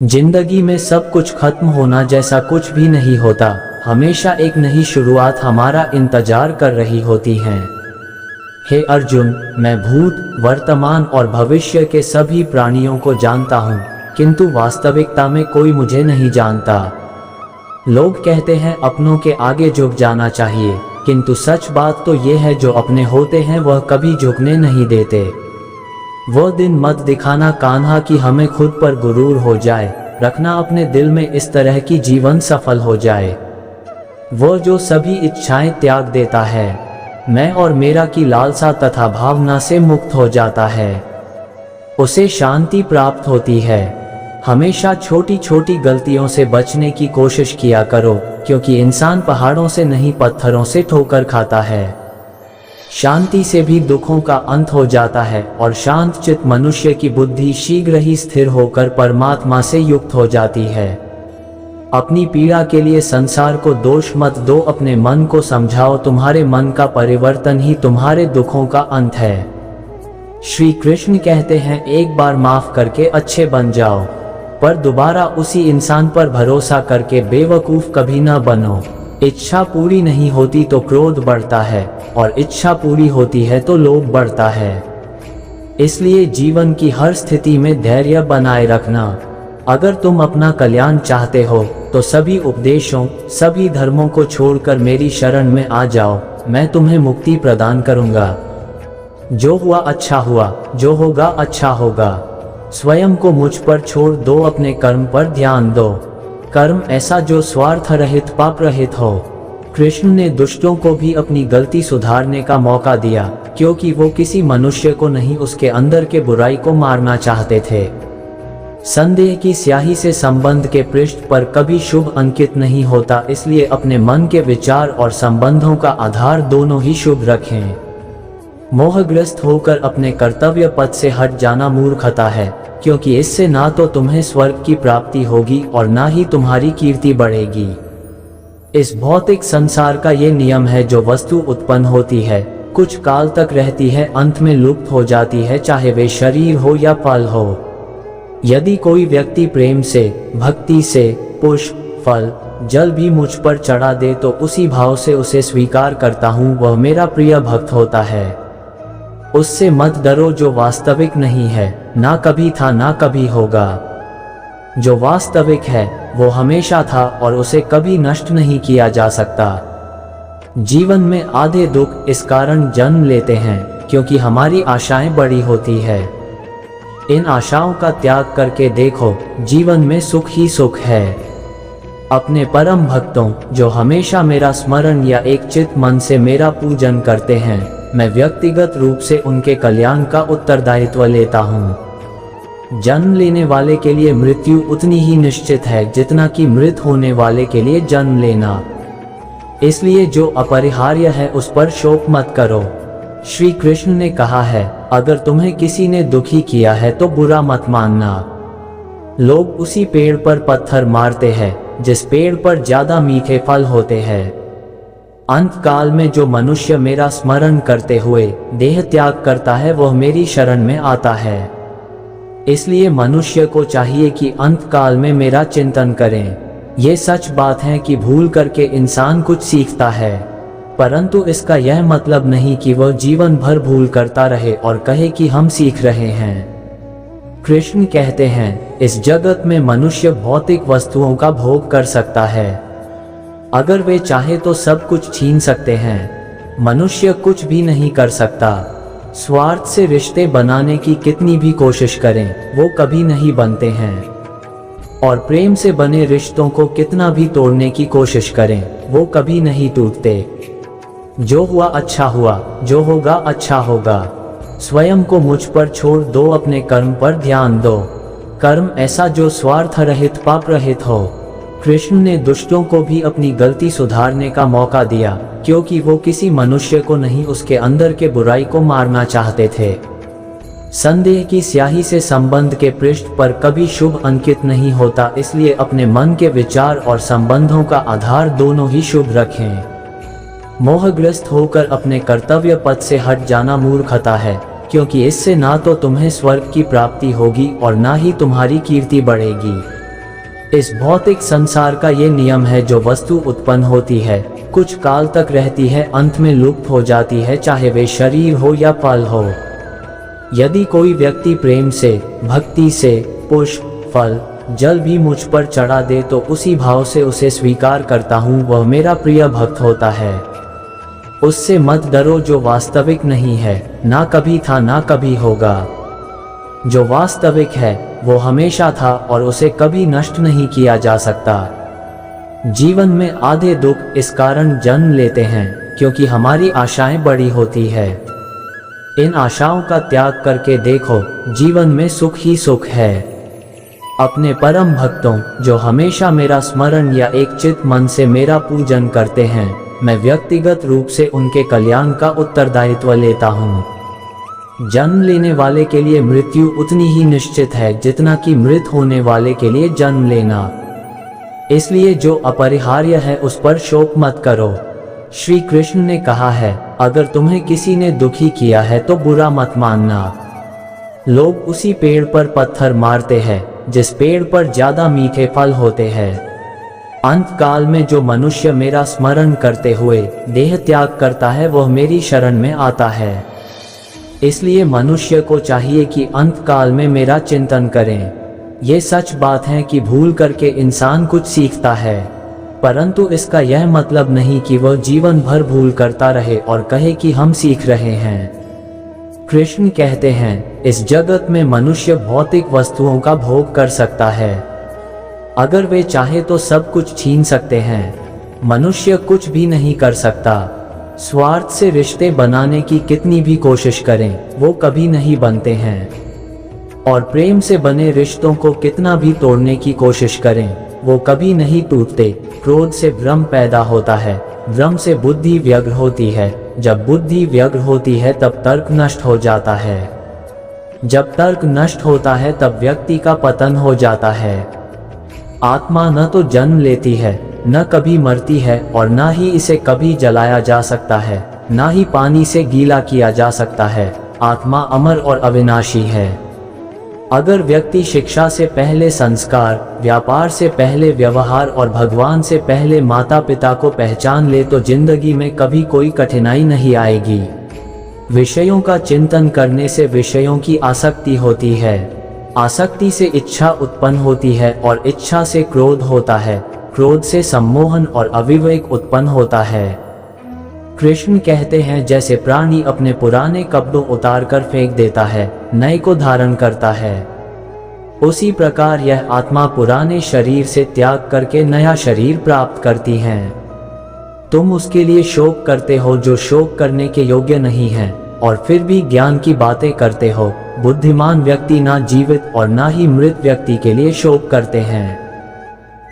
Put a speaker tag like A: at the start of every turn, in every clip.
A: जिंदगी में सब कुछ खत्म होना जैसा कुछ भी नहीं होता। हमेशा एक नई शुरुआत हमारा इंतजार कर रही होती है। हे अर्जुन, मैं भूत, वर्तमान और भविष्य के सभी प्राणियों को जानता हूँ, किंतु वास्तविकता में कोई मुझे नहीं जानता। लोग कहते हैं अपनों के आगे झुक जाना चाहिए, किंतु सच बात तो ये है जो अपने होते हैं वह कभी झुकने नहीं देते। वो दिन मत दिखाना कान्हा कि हमें खुद पर गुरूर हो जाए, रखना अपने दिल में इस तरह की जीवन सफल हो जाए। वो जो सभी इच्छाएं त्याग देता है, मैं और मेरा की लालसा तथा भावना से मुक्त हो जाता है, उसे शांति प्राप्त होती है। हमेशा छोटी छोटी गलतियों से बचने की कोशिश किया करो, क्योंकि इंसान पहाड़ों से नहीं पत्थरों से ठोकर खाता है। शांति से भी दुखों का अंत हो जाता है और शांत चित्त मनुष्य की बुद्धि शीघ्र ही स्थिर होकर परमात्मा से युक्त हो जाती है। अपनी पीड़ा के लिए संसार को दोष मत दो, अपने मन को समझाओ, तुम्हारे मन का परिवर्तन ही तुम्हारे दुखों का अंत है। श्री कृष्ण कहते हैं एक बार माफ करके अच्छे बन जाओ, पर दोबारा उसी इंसान पर भरोसा करके बेवकूफ कभी ना बनो। इच्छा पूरी नहीं होती तो क्रोध बढ़ता है, और इच्छा पूरी होती है तो लोभ बढ़ता है। इसलिए जीवन की हर स्थिति में धैर्य बनाए रखना। अगर तुम अपना कल्याण चाहते हो तो सभी उपदेशों, सभी धर्मों को छोड़कर मेरी शरण में आ जाओ, मैं तुम्हें मुक्ति प्रदान करूंगा। जो हुआ अच्छा हुआ, जो होगा अच्छा होगा। स्वयं को मुझ पर छोड़ दो, अपने कर्म पर ध्यान दो। कर्म ऐसा जो स्वार्थ रहित, पाप रहित हो। कृष्ण ने दुष्टों को भी अपनी गलती सुधारने का मौका दिया, क्योंकि वो किसी मनुष्य को नहीं, उसके अंदर के बुराई को मारना चाहते थे। संदेह की स्याही से संबंध के पृष्ठ पर कभी शुभ अंकित नहीं होता, इसलिए अपने मन के विचार और संबंधों का आधार दोनों ही शुभ रखें। मोहग्रस्त होकर अपने कर्तव्य पथ से हट जाना मूर्खता है, क्योंकि इससे ना तो तुम्हें स्वर्ग की प्राप्ति होगी और ना ही तुम्हारी कीर्ति बढ़ेगी। इस भौतिक संसार का ये नियम है, जो वस्तु उत्पन्न होती है, कुछ काल तक रहती है, अंत में लुप्त हो जाती है, चाहे वे शरीर हो या फल हो। यदि कोई व्यक्ति प्रेम से, भक्ति से पुष्प, फल, जल भी मुझ पर चढ़ा दे तो उसी भाव से उसे स्वीकार करता हूँ, वह मेरा प्रिय भक्त होता है। उससे मत डरो जो वास्तविक नहीं है, ना कभी था ना कभी होगा। जो वास्तविक है वो हमेशा था और उसे कभी नष्ट नहीं किया जा सकता। जीवन में आधे दुख इस कारण जन्म लेते हैं क्योंकि हमारी आशाएं बड़ी होती है। इन आशाओं का त्याग करके देखो, जीवन में सुख ही सुख है। अपने परम भक्तों जो हमेशा मेरा स्मरण या एक चित्त मन से मेरा पूजन करते हैं, मैं व्यक्तिगत रूप से उनके कल्याण का उत्तरदायित्व लेता हूँ। जन्म लेने वाले के लिए मृत्यु उतनी ही निश्चित है जितना कि मृत होने वाले के लिए जन्म लेना। इसलिए जो अपरिहार्य है उस पर शोक मत करो। श्री कृष्ण ने कहा है, अगर तुम्हें किसी ने दुखी किया है तो बुरा मत मानना। लोग उसी पेड़ पर पत्थर मारते हैं जिस पेड़ पर ज्यादा मीठे फल होते हैं। अंत काल में जो मनुष्य मेरा स्मरण करते हुए देह त्याग करता है वह मेरी शरण में आता है। इसलिए मनुष्य को चाहिए कि अंत काल में मेरा चिंतन करें। ये सच बात है कि भूल करके इंसान कुछ सीखता है, परंतु इसका यह मतलब नहीं कि वह जीवन भर भूल करता रहे और कहे कि हम सीख रहे हैं। कृष्ण कहते हैं, इस जगत में मनुष्य भौतिक वस्तुओं का भोग कर सकता है। अगर वे चाहे तो सब कुछ छीन सकते हैं। मनुष्य कुछ भी नहीं कर सकता। स्वार्थ से रिश्ते बनाने की कितनी भी कोशिश करें, वो कभी नहीं बनते हैं। और प्रेम से बने रिश्तों को कितना भी तोड़ने की कोशिश करें, वो कभी नहीं टूटते। जो हुआ अच्छा हुआ, जो होगा अच्छा होगा। स्वयं को मुझ पर छोड़ दो, अपने कर्म पर ध्यान दो। कर्म ऐसा जो स्वार्थ रहित, पाप रहित हो। कृष्ण ने दुष्टों को भी अपनी गलती सुधारने का मौका दिया, क्योंकि वो किसी मनुष्य को नहीं, उसके अंदर के बुराई को मारना चाहते थे। संदेह की स्याही से संबंध के पृष्ठ पर कभी शुभ अंकित नहीं होता, इसलिए अपने मन के विचार और संबंधों का आधार दोनों ही शुभ रखें। मोहग्रस्त होकर अपने कर्तव्य पथ से हट जाना मूर्खता है, क्योंकि इससे ना तो तुम्हें स्वर्ग की प्राप्ति होगी और ना ही तुम्हारी कीर्ति बढ़ेगी। इस भौतिक संसार का ये नियम है, जो वस्तु उत्पन्न होती है कुछ काल तक रहती है, अंत में लुप्त हो जाती है, चाहे वे शरीर हो या फल हो। यदि कोई व्यक्ति प्रेम से, भक्ति से पुष्प, फल, जल भी मुझ पर चढ़ा दे तो उसी भाव से उसे स्वीकार करता हूँ, वह मेरा प्रिय भक्त होता है। उससे मत डरो जो वास्तविक नहीं है, ना कभी था ना कभी होगा। जो वास्तविक है वो हमेशा था और उसे कभी नष्ट नहीं किया जा सकता। जीवन में आधे दुख इस कारण जन्म लेते हैं क्योंकि हमारी आशाएं बड़ी होती है। इन आशाओं का त्याग करके देखो, जीवन में सुख ही सुख है। अपने परम भक्तों जो हमेशा मेरा स्मरण या एक चित मन से मेरा पूजन करते हैं, मैं व्यक्तिगत रूप से उनके कल्याण का उत्तरदायित्व लेता हूँ। जन्म लेने वाले के लिए मृत्यु उतनी ही निश्चित है जितना कि मृत होने वाले के लिए जन्म लेना। इसलिए जो अपरिहार्य है उस पर शोक मत करो। श्री कृष्ण ने कहा है, अगर तुम्हें किसी ने दुखी किया है तो बुरा मत मानना। लोग उसी पेड़ पर पत्थर मारते हैं जिस पेड़ पर ज्यादा मीठे फल होते हैं। अंत काल में जो मनुष्य मेरा स्मरण करते हुए देह त्याग करता है वह मेरी शरण में आता है। इसलिए मनुष्य को चाहिए कि अंत काल में मेरा चिंतन करें। ये सच बात है कि भूल करके इंसान कुछ सीखता है, परंतु इसका यह मतलब नहीं कि वह जीवन भर भूल करता रहे और कहे कि हम सीख रहे हैं। कृष्ण कहते हैं, इस जगत में मनुष्य भौतिक वस्तुओं का भोग कर सकता है। अगर वे चाहे तो सब कुछ छीन सकते हैं। मनुष्य कुछ भी नहीं कर सकता। स्वार्थ से रिश्ते बनाने की कितनी भी कोशिश करें वो कभी नहीं बनते हैं, और प्रेम से बने रिश्तों को कितना भी तोड़ने की कोशिश करें वो कभी नहीं टूटते। क्रोध से भ्रम पैदा होता है, भ्रम से बुद्धि व्यग्र होती है, जब बुद्धि व्यग्र होती है तब तर्क नष्ट हो जाता है, जब तर्क नष्ट होता है तब व्यक्ति का पतन हो जाता है। आत्मा न तो जन्म लेती है, न कभी मरती है, और न ही इसे कभी जलाया जा सकता है, न ही पानी से गीला किया जा सकता है। आत्मा अमर और अविनाशी है। अगर व्यक्ति शिक्षा से पहले संस्कार, व्यापार से पहले व्यवहार और भगवान से पहले माता पिता को पहचान ले तो जिंदगी में कभी कोई कठिनाई नहीं आएगी। विषयों का चिंतन करने से विषयों की आसक्ति होती है, आसक्ति से इच्छा उत्पन्न होती है और इच्छा से क्रोध होता है, क्रोध से सम्मोहन और अविवेक उत्पन्न होता है। कृष्ण कहते हैं, जैसे प्राणी अपने पुराने कपड़ों उतार कर फेंक देता है, नए को धारण करता है, उसी प्रकार यह आत्मा पुराने शरीर से त्याग करके नया शरीर प्राप्त करती है। तुम उसके लिए शोक करते हो जो शोक करने के योग्य नहीं है, और फिर भी ज्ञान की बातें करते हो। बुद्धिमान व्यक्ति ना जीवित और ना ही मृत व्यक्ति के लिए शोक करते हैं।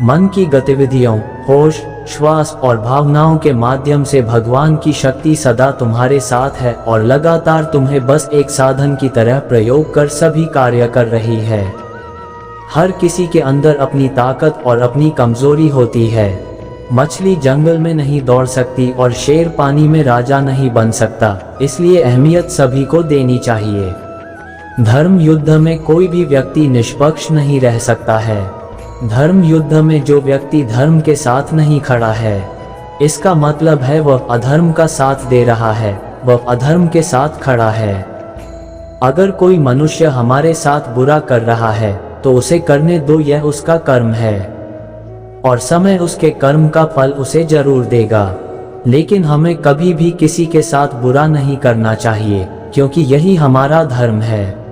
A: मन की गतिविधियों, होश, श्वास और भावनाओं के माध्यम से भगवान की शक्ति सदा तुम्हारे साथ है और लगातार तुम्हें बस एक साधन की तरह प्रयोग कर सभी कार्य कर रही है। हर किसी के अंदर अपनी ताकत और अपनी कमजोरी होती है। मछली जंगल में नहीं दौड़ सकती और शेर पानी में राजा नहीं बन सकता, इसलिए अहमियत सभी को देनी चाहिए। धर्म युद्ध में कोई भी व्यक्ति निष्पक्ष नहीं रह सकता है। धर्म युद्ध में जो व्यक्ति धर्म के साथ नहीं खड़ा है, इसका मतलब है वह अधर्म का साथ दे रहा है, वह अधर्म के साथ खड़ा है। अगर कोई मनुष्य हमारे साथ बुरा कर रहा है तो उसे करने दो, यह उसका कर्म है और समय उसके कर्म का फल उसे जरूर देगा। लेकिन हमें कभी भी किसी के साथ बुरा नहीं करना चाहिए, क्योंकि यही हमारा धर्म है।